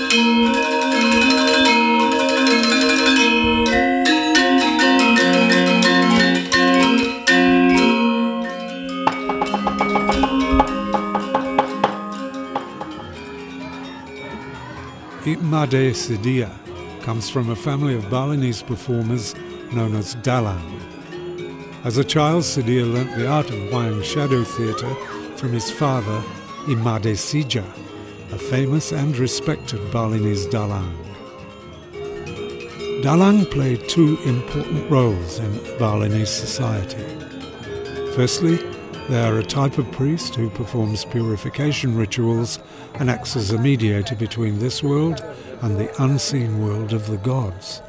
Imade Sedia comes from a family of Balinese performers known as Dalang. As a child, Sedia learnt the art of Wayang shadow theatre from his father, Imade Sija, a famous and respected Balinese Dalang. Dalang played two important roles in Balinese society. Firstly, they are a type of priest who performs purification rituals and acts as a mediator between this world and the unseen world of the gods.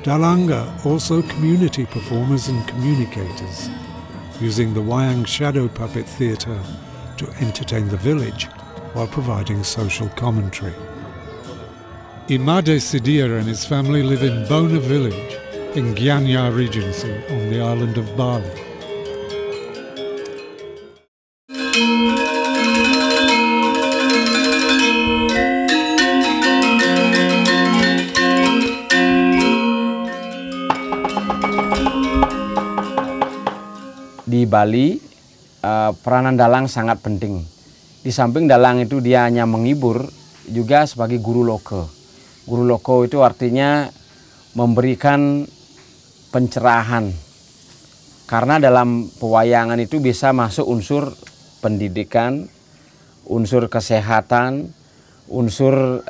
Dalang are also community performers and communicators, using the Wayang shadow puppet theatre to entertain the village while providing social commentary. Imade Sedia and his family live in Bona village in Gianyar Regency on the island of Bali. Di Bali, peranan dalang sangat penting. Di samping dalang itu dia hanya menghibur, juga sebagai guru loka. Guru loko itu artinya memberikan pencerahan. Karena dalam pewayangan itu bisa masuk unsur pendidikan, unsur kesehatan, unsur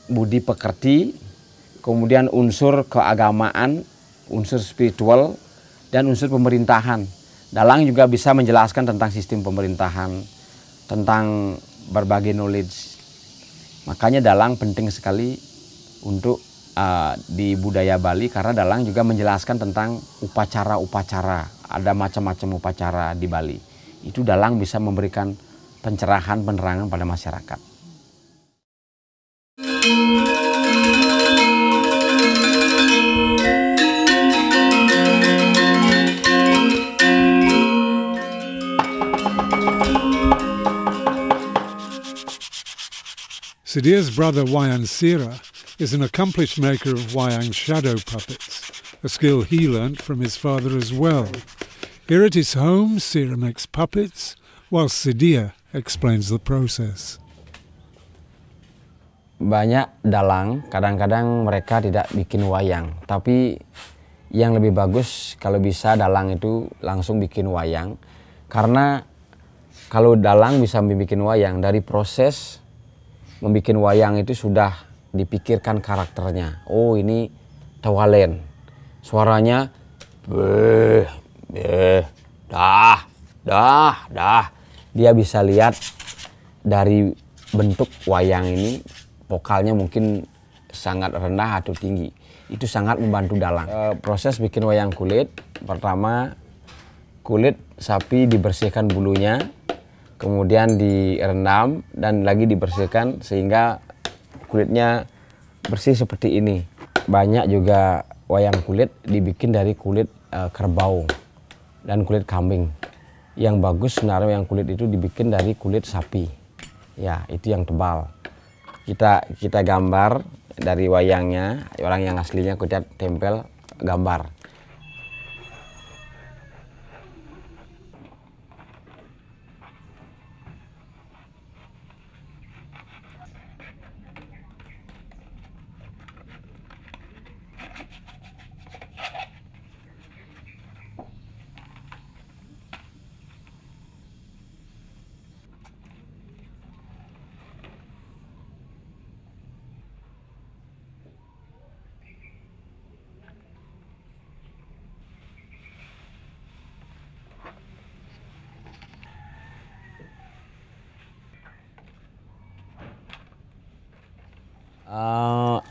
budi pekerti, kemudian unsur keagamaan, unsur spiritual, dan unsur pemerintahan. Dalang juga bisa menjelaskan tentang sistem pemerintahan, tentang berbagai knowledge. Makanya dalang penting sekali untuk di budaya Bali, karena dalang juga menjelaskan tentang upacara-upacara. Ada macam-macam upacara di Bali. Itu dalang bisa memberikan pencerahan, penerangan pada masyarakat. Sedia's brother Wayan Sira is an accomplished maker of Wayang shadow puppets, a skill he learnt from his father as well. Here at his home, Sira makes puppets, while Sedia explains the process. Banyak dalang, kadang-kadang mereka tidak bikin wayang, tapi yang lebih bagus kalau bisa dalang itu langsung bikin wayang. Karena kalau dalang bisa bikin wayang, dari proses membikin wayang itu sudah dipikirkan karakternya. Oh, ini tawalen, suaranya dah. Dia bisa lihat dari bentuk wayang ini, vokalnya mungkin sangat rendah atau tinggi. Itu sangat membantu dalang. Proses bikin wayang kulit, pertama kulit sapi dibersihkan bulunya, kemudian direndam dan lagi dibersihkan sehingga kulitnya bersih seperti ini. Banyak juga wayang kulit dibikin dari kulit kerbau dan kulit kambing. Yang bagus sebenarnya wayang kulit itu dibikin dari kulit sapi. Ya, itu yang tebal. Kita gambar dari wayangnya, orang yang aslinya kita tempel gambar.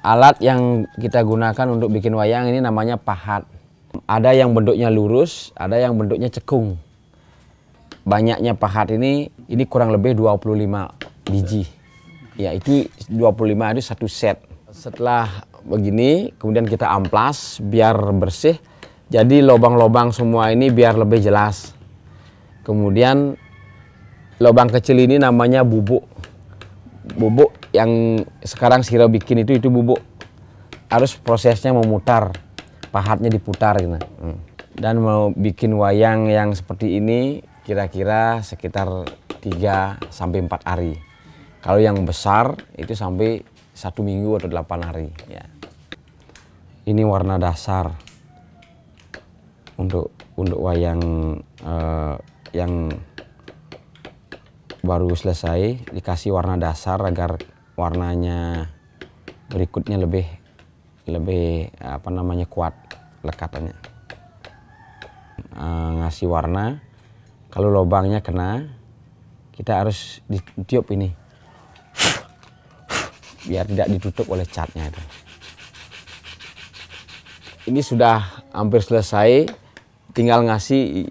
Alat yang kita gunakan untuk bikin wayang ini namanya pahat. Ada yang bentuknya lurus, ada yang bentuknya cekung. Banyaknya pahat ini kurang lebih 25 biji. Ya, itu 25 itu satu set. Setelah begini, kemudian kita amplas biar bersih. Jadi lubang-lubang semua ini biar lebih jelas. Kemudian lubang kecil ini namanya bubuk. Bubuk yang sekarang Siro bikin itu bubuk harus prosesnya memutar, pahatnya diputar gitu. Dan mau bikin wayang yang seperti ini kira-kira sekitar 3 sampai 4 hari. Kalau yang besar itu sampai 1 minggu atau 8 hari ya. Ini warna dasar untuk wayang yang baru selesai, dikasih warna dasar agar warnanya berikutnya lebih apa namanya kuat lekatannya. Ngasih warna, kalau lubangnya kena kita harus ditiup ini biar tidak ditutup oleh catnya itu. Ini sudah hampir selesai, tinggal ngasih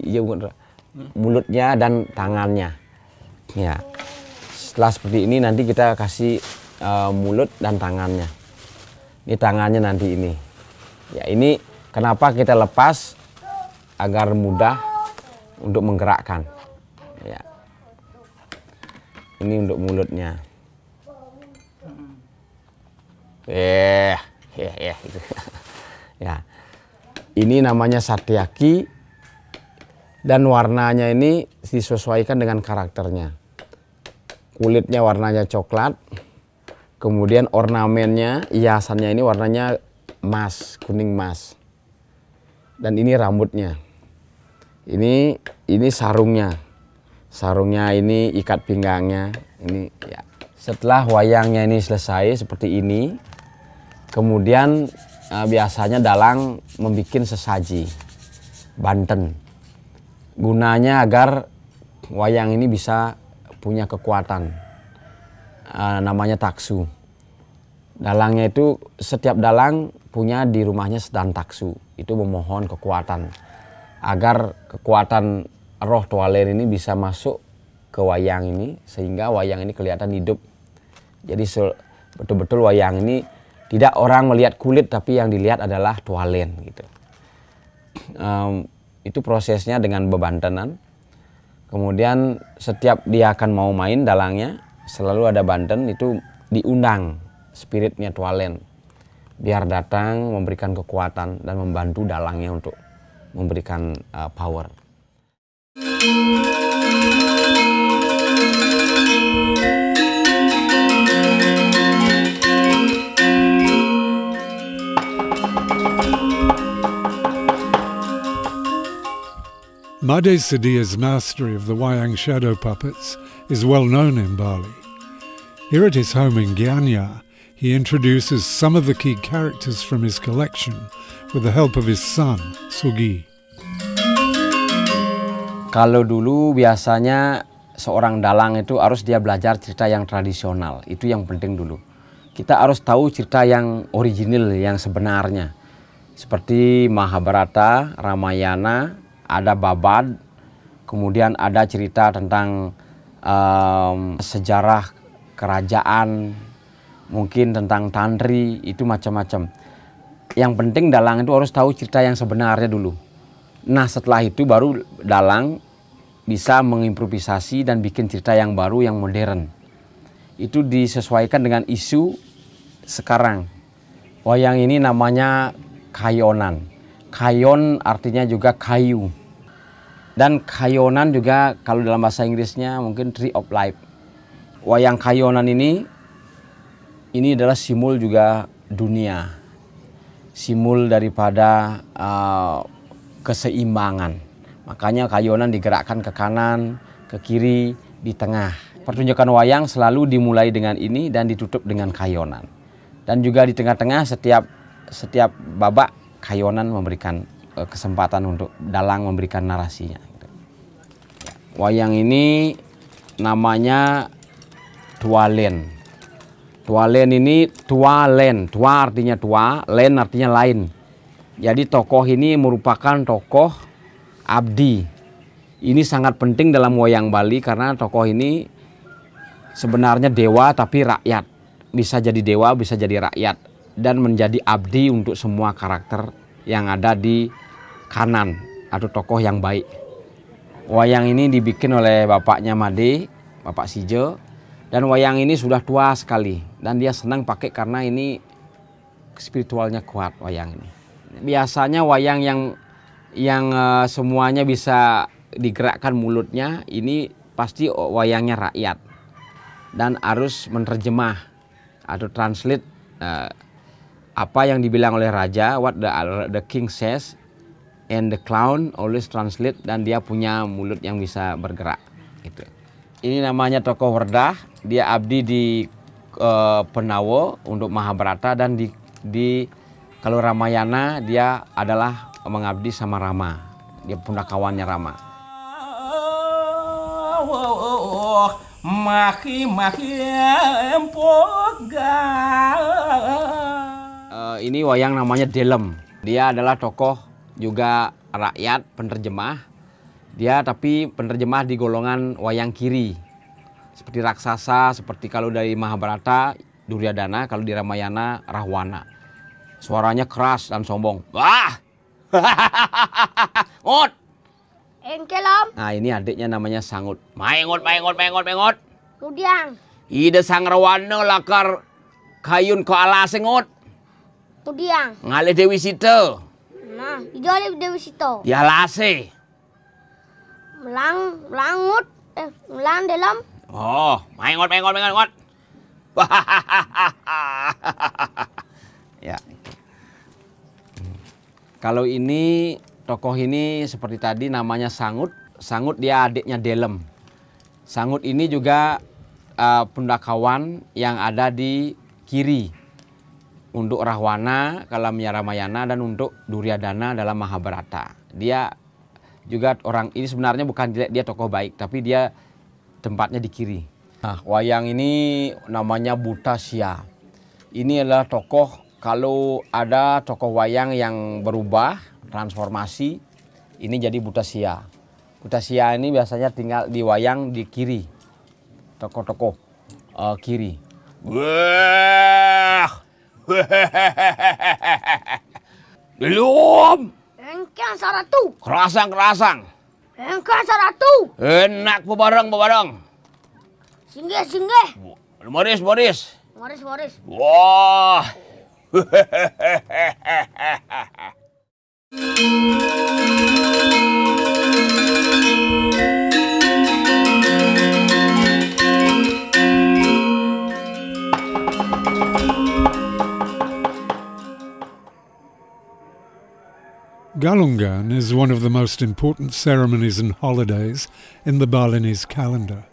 mulutnya dan tangannya. Ya, setelah seperti ini nanti kita kasih mulut dan tangannya. Ini tangannya nanti ini. Ya, ini kenapa kita lepas agar mudah untuk menggerakkan. Ya, ini untuk mulutnya. Gitu. Ya, ini namanya satyaki dan warnanya ini disesuaikan dengan karakternya. Kulitnya warnanya coklat, kemudian ornamennya, hiasannya ini warnanya emas, kuning emas. Dan ini rambutnya. Ini sarungnya. Sarungnya ini ikat pinggangnya. Ini ya. Setelah wayangnya ini selesai seperti ini, kemudian biasanya dalang membuat sesaji, banten. Gunanya agar wayang ini bisa punya kekuatan, namanya taksu. Dalangnya itu setiap dalang punya di rumahnya sedan taksu, itu memohon kekuatan agar kekuatan roh tualen ini bisa masuk ke wayang ini sehingga wayang ini kelihatan hidup. Jadi betul-betul wayang ini tidak orang melihat kulit tapi yang dilihat adalah tualen gitu. Itu prosesnya dengan bebantenan. Kemudian setiap dia akan mau main dalangnya selalu ada banten, itu diundang spiritnya tualen biar datang memberikan kekuatan dan membantu dalangnya untuk memberikan power. Made Sedia's mastery of the wayang shadow puppets is well known in Bali. Here at his home in Gianyar, he introduces some of the key characters from his collection with the help of his son, Sugi. Kalau dulu biasanya seorang dalang itu harus dia belajar cerita yang tradisional, itu yang penting dulu. Kita harus tahu cerita yang original, yang sebenarnya. Seperti Mahabharata, Ramayana, ada Babad, kemudian ada cerita tentang sejarah kerajaan, mungkin tentang tantri, itu macam-macam. Yang penting dalang itu harus tahu cerita yang sebenarnya dulu. Nah setelah itu baru dalang bisa mengimprovisasi dan bikin cerita yang baru, yang modern. Itu disesuaikan dengan isu sekarang. Wayang ini namanya kayonan. Kayon artinya juga kayu. Dan kayonan juga kalau dalam bahasa Inggrisnya mungkin tree of life. Wayang kayonan ini adalah simbol juga dunia. Simbol daripada keseimbangan. Makanya kayonan digerakkan ke kanan, ke kiri, di tengah. Pertunjukan wayang selalu dimulai dengan ini dan ditutup dengan kayonan. Dan juga di tengah-tengah setiap babak kayonan memberikan kesempatan untuk dalang memberikan narasinya. Wayang ini namanya tualen. Tualen ini tualen, tua artinya tua, len artinya lain. Jadi tokoh ini merupakan tokoh abdi. Ini sangat penting dalam wayang Bali karena tokoh ini sebenarnya dewa tapi rakyat. Bisa jadi dewa, bisa jadi rakyat. Dan menjadi abdi untuk semua karakter yang ada di kanan atau tokoh yang baik. Wayang ini dibikin oleh bapaknya Made, Bapak Sijo, Dan wayang ini sudah tua sekali dan dia senang pakai karena ini spiritualnya kuat wayang ini. Biasanya wayang yang semuanya bisa digerakkan mulutnya ini pasti wayangnya rakyat dan harus menerjemah atau translate apa yang dibilang oleh raja, what the king says, and the clown always translate, dan dia punya mulut yang bisa bergerak. Gitu. Ini namanya tokoh Werdah, dia abdi di Penawa untuk Mahabharata, dan di kalau Ramayana dia adalah mengabdi sama Rama, dia punakawannya Rama. Ini wayang namanya Delem. Dia adalah tokoh juga rakyat, penerjemah. Dia tapi penerjemah di golongan wayang kiri. Seperti raksasa, seperti kalau dari Mahabharata Duryodhana, kalau di Ramayana Rahwana. Suaranya keras dan sombong. Wah! Ngut! Engkelam. Nah, ini adiknya namanya Sangut. Maingut. Tudiang. Ida sang Rahwana lakar kayun ko alase ngut. Tudiang. Ngalih Dewi Sita. Nah, idole Dewi Sita. Ya lase. Melangut. Melang dalam. Oh, maingut. Ya. Kalau ini tokoh ini seperti tadi namanya Sangut. Sangut dia adiknya Delem. Sangut ini juga pundakawan yang ada di kiri untuk Rahwana dalam Ramayana dan untuk Duryodhana dalam Mahabharata. Dia juga orang ini sebenarnya bukan jelek, dia tokoh baik, tapi dia tempatnya di kiri. Nah, wayang ini namanya Butasya. Ini adalah tokoh, kalau ada tokoh wayang yang berubah, transformasi, ini jadi Butasya. Butasya ini biasanya tinggal di wayang di kiri, tokoh-tokoh kiri. Wah, belum. Engkang saratu. Kerasang. Engkang saratu. Enak bebareng. Singgih. Moris. Moris. Wah. Galungan is one of the most important ceremonies and holidays in the Balinese calendar.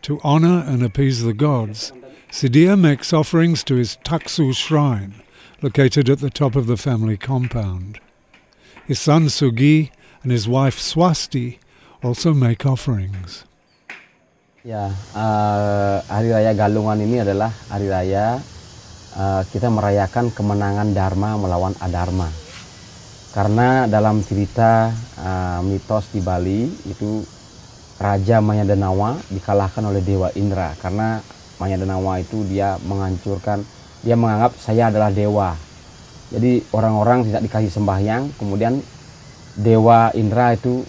To honor and appease the gods, Sidia makes offerings to his Taksu shrine, located at the top of the family compound. His son Sugi and his wife Swasti also make offerings. Ya, Hari Raya Galungan ini adalah hari raya kita merayakan kemenangan Dharma melawan Adharma. Karena dalam cerita mitos di Bali itu Raja Mayadanawa dikalahkan oleh Dewa Indra, karena Mayadanawa itu dia menganggap saya adalah dewa. Jadi orang-orang tidak dikasih sembahyang, kemudian Dewa Indra itu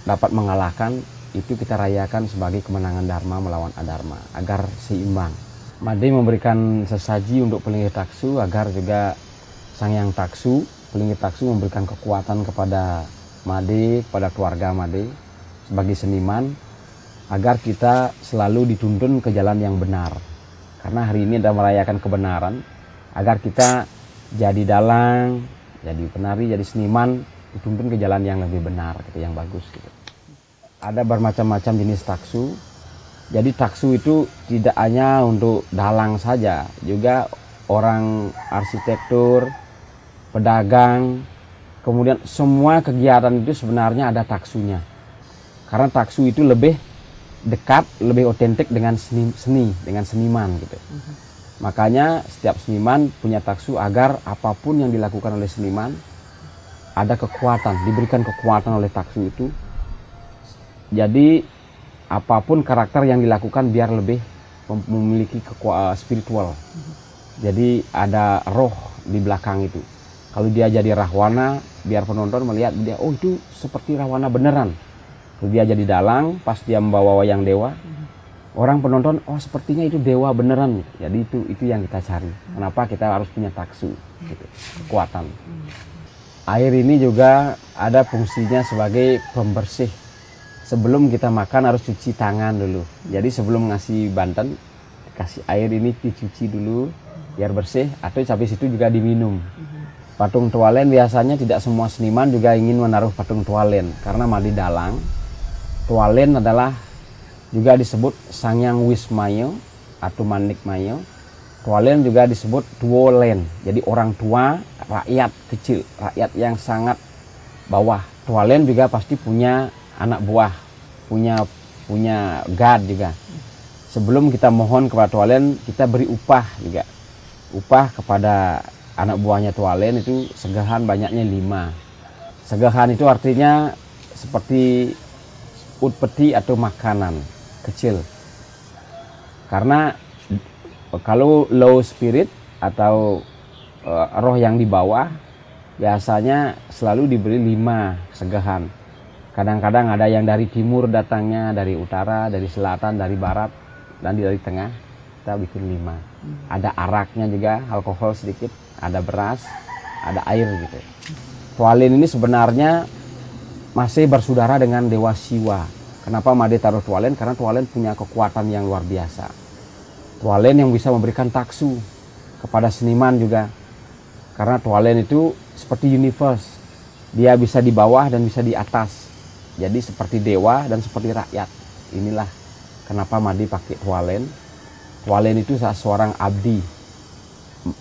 dapat mengalahkan, itu kita rayakan sebagai kemenangan Dharma melawan Adharma agar seimbang. Made memberikan sesaji untuk pelinggi Taksu agar juga Sang Yang Taksu, pelinggi Taksu memberikan kekuatan kepada Made, kepada keluarga Made sebagai seniman, agar kita selalu dituntun ke jalan yang benar. Karena hari ini adalah merayakan kebenaran, agar kita jadi dalang, jadi penari, jadi seniman, dituntun ke jalan yang lebih benar, gitu, yang bagus. Gitu. Ada bermacam-macam jenis taksu. Jadi taksu itu tidak hanya untuk dalang saja, juga orang arsitektur, pedagang, kemudian semua kegiatan itu sebenarnya ada taksunya. Karena taksu itu lebih dekat, lebih otentik dengan seni, dengan seniman gitu. Makanya setiap seniman punya taksu agar apapun yang dilakukan oleh seniman ada kekuatan, diberikan kekuatan oleh taksu itu. Jadi apapun karakter yang dilakukan biar lebih memiliki kekuatan spiritual. Jadi ada roh di belakang itu. Kalau dia jadi Rahwana, biar penonton melihat dia, oh itu seperti Rahwana beneran. Kalau dia jadi dalang, pas dia membawa wayang dewa, orang penonton, oh sepertinya itu dewa beneran. Jadi itu yang kita cari. Kenapa kita harus punya taksu, gitu, kekuatan. Air ini juga ada fungsinya sebagai pembersih. Sebelum kita makan harus cuci tangan dulu. Jadi sebelum ngasih banten, kasih air ini dicuci dulu biar bersih, atau habis itu juga diminum. Patung tualen biasanya tidak semua seniman juga ingin menaruh patung tualen karena madi dalang. Tualen adalah juga disebut Sangyang Wismayo atau Manik Mayo. Tualen juga disebut Tuolen, jadi orang tua, rakyat kecil, rakyat yang sangat bawah. Tuolen juga pasti punya anak buah, punya god juga. Sebelum kita mohon kepada Tuolen, kita beri upah juga. Upah kepada anak buahnya Tuolen itu segahan banyaknya 5. Segahan itu artinya seperti upeti atau makanan kecil. Karena kalau low spirit atau roh yang di bawah biasanya selalu diberi 5 segahan. Kadang-kadang ada yang dari timur datangnya, dari utara, dari selatan, dari barat, dan dari tengah. Kita bikin 5. Ada araknya juga, alkohol sedikit, ada beras, ada air gitu. Tualen ini sebenarnya masih bersaudara dengan Dewa Siwa. Kenapa Made taruh Tualen? Karena Tualen punya kekuatan yang luar biasa. Tualen yang bisa memberikan taksu kepada seniman juga. Karena Tualen itu seperti universe. Dia bisa di bawah dan bisa di atas. Jadi seperti dewa dan seperti rakyat. Inilah kenapa Made pakai Tualen. Tualen itu seorang abdi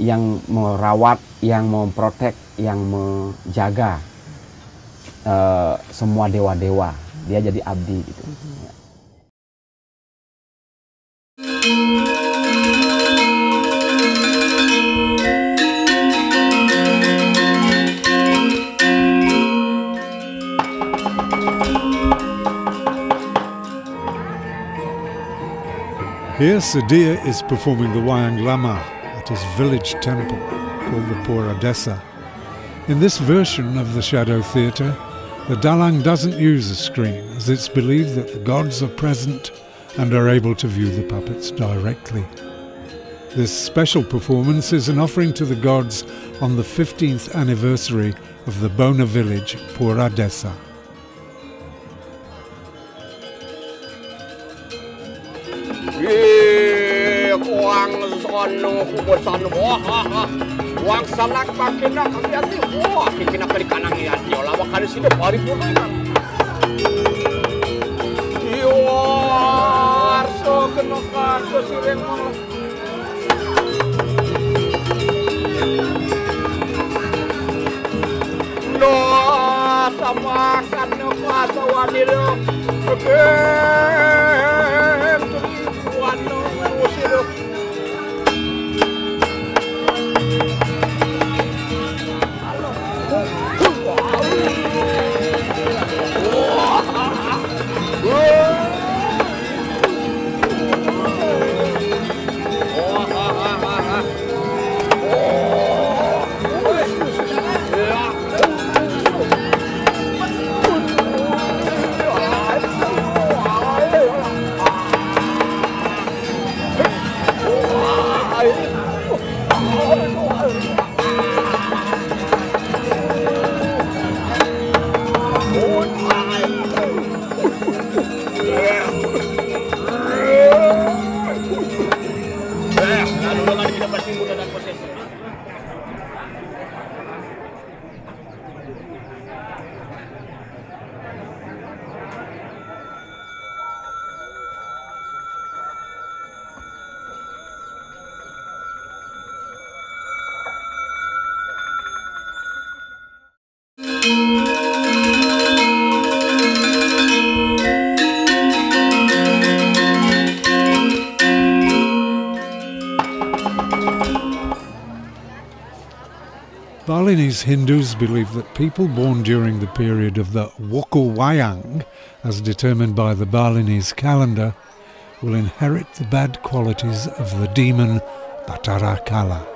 yang merawat, yang memprotek, yang menjaga semua dewa-dewa. Dia jadi abdi gitu. Here Sadia is performing the Wayang Lama at his village temple called the Pura Desa. In this version of the Shadow Theatre, the Dalang doesn't use a screen, as it's believed that the gods are present and are able to view the puppets directly. This special performance is an offering to the gods on the 15th anniversary of the Bona village, Pura Desa. Wang sono kubosan wang sanak pakina kaliati wah kikina kali kanang ya diola wakali sini paripurna kan yo arso kenokan so sireng mal no sama kan no kuasa wadiro oke wano usiro Balinese Hindus believe that people born during the period of the Woko Wayang, as determined by the Balinese calendar, will inherit the bad qualities of the demon Batara Kala.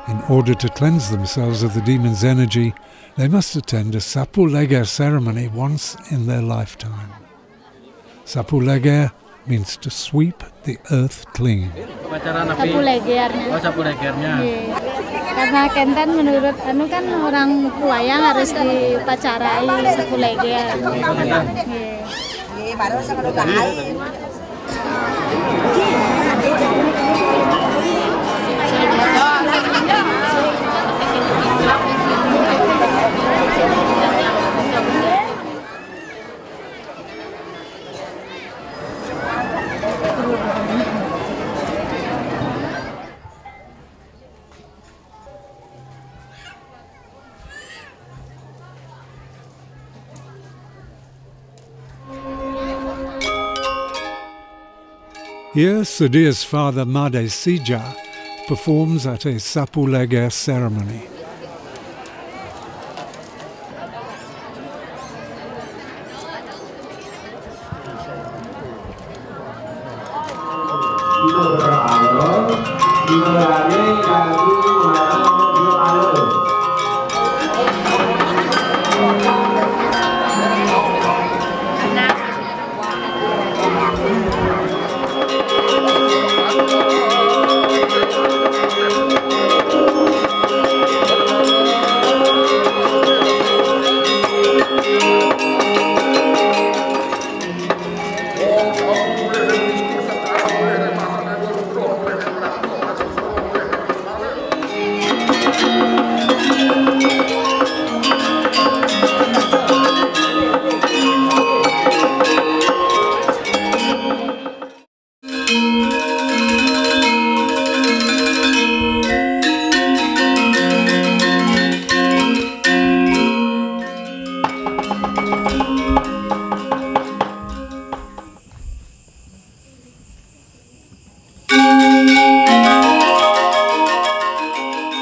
In order to cleanse themselves of the demon's energy, they must attend a Sapu Leger ceremony once in their lifetime. Sapu Leger means to sweep the earth clean. Sapu legernya. Oh, sapu legernya. Karena Kenten menurut kan orang wayang harus dipacarai sapu leger. Baru sama Here, Sedia's father Made Sija performs at a Sapu Leger ceremony.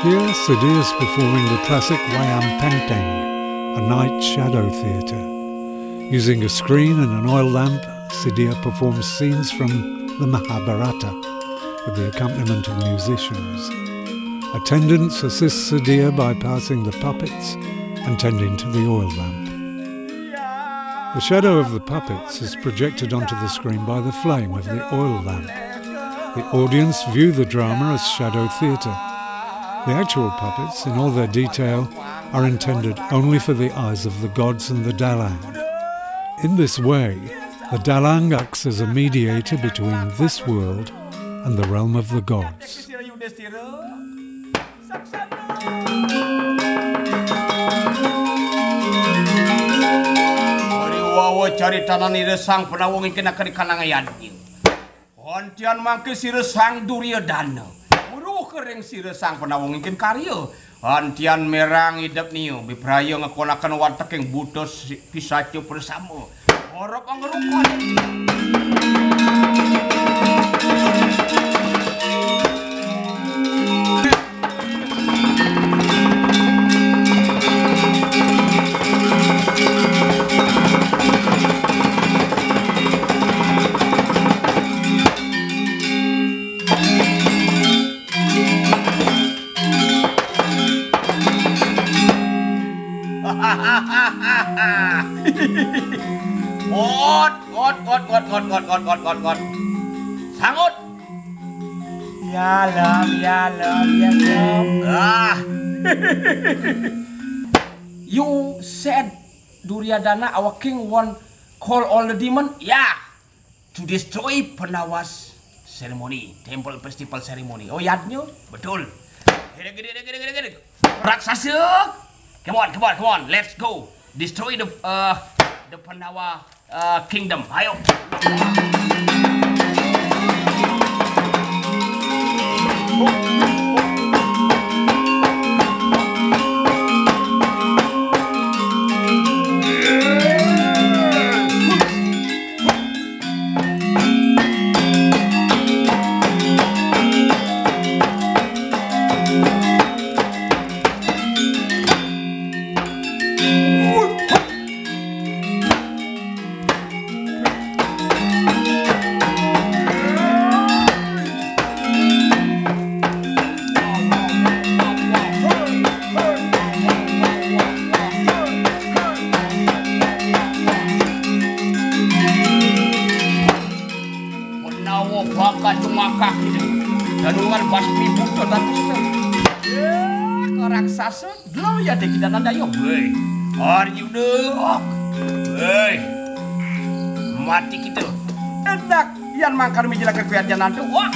Here, Sedia is performing the classic Wayang Penteng, a night shadow theatre. Using a screen and an oil lamp, Sedia performs scenes from the Mahabharata with the accompaniment of musicians. Attendants assist Sedia by passing the puppets and tending to the oil lamp. The shadow of the puppets is projected onto the screen by the flame of the oil lamp. The audience view the drama as shadow theatre. The actual puppets, in all their detail, are intended only for the eyes of the gods and the Dalang. In this way, the Dalang acts as a mediator between this world and the realm of the gods. Caritanan ni resang penawang ikan akan dikanangayan. Hontian mangke si resang Duryodhana. Muruh kering si resang penawang ikan karya. Hontian merang hidup niyo. Bipraya ngakonakan watak yang butos pisacu bersama. Horok angerukon. Ot. Sangut. Ya lam. You said Duryodhana, our king, won call all the demon? Yeah. To destroy Pandawas ceremony, temple festival ceremony. Oh yadnya? Betul. Gede. Raksasa. Come on. Let's go. Destroy the Pandawa kingdom. Ayo. Betul dan betul. Orang sasu, lo ya deh kita nanda yo, boy. Are you dog? Boy, mati kita. Enak, yang mangkar menjelaskan kekuatan nanti. Wah.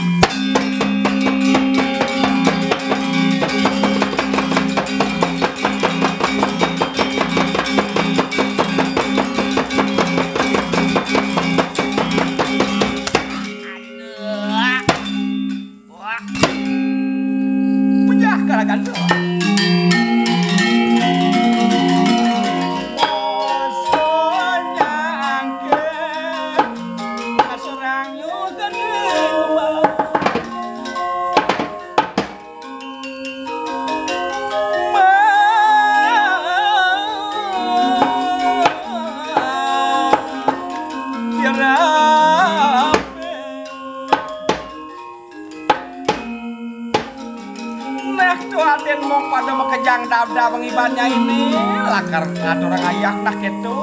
Aden mau pada mekejang dab-dab pengibarnya ini lakar ngatur orang ayak nah gitu.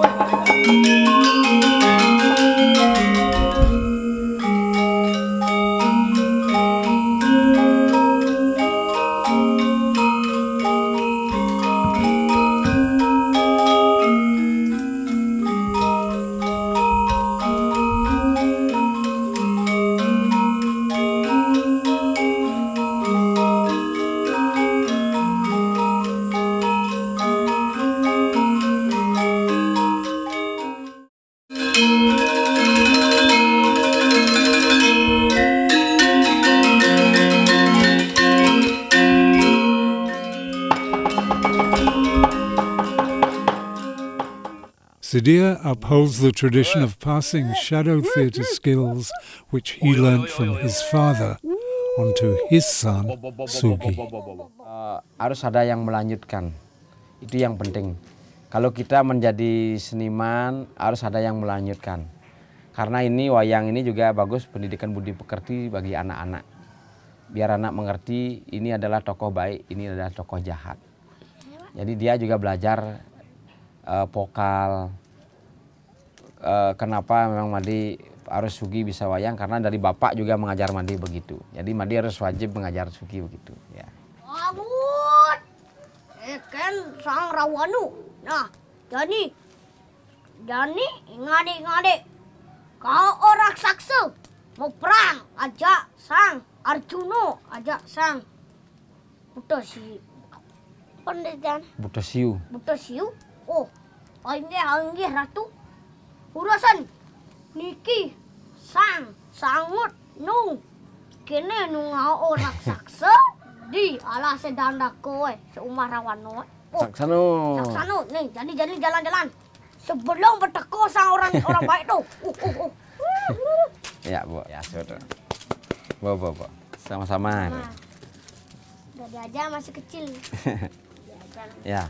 Sidia upholds the tradition of passing shadow theatre skills which he learnt from his father onto his son, Sugi. Harus ada yang melanjutkan, itu yang penting. Kalau kita menjadi seniman, harus ada yang melanjutkan. Karena ini wayang ini juga bagus pendidikan budi pekerti bagi anak-anak. Biar anak mengerti ini adalah tokoh baik, ini adalah tokoh jahat. Jadi dia juga belajar vokal. Kenapa memang Madi harus Sugi bisa wayang, karena dari bapak juga mengajar Madi begitu. Jadi Madi harus wajib mengajar Sugi begitu ya. Abut, kan sang rawanu. Nah, jadi ngade kau orang saksa mau perang ajak sang Arjuna, ajak sang Butasiu. Oh, angge ratu. Urasan niki sangut nung kene nung orang saksa di ala sedanda kowe seumah rawano. Saksano nih jadi jalan-jalan sebelum berteko sang orang baik tuh. Ya Bu, ya sudah. Bu. Sama-sama. Nah, dari aja masih kecil. Ya.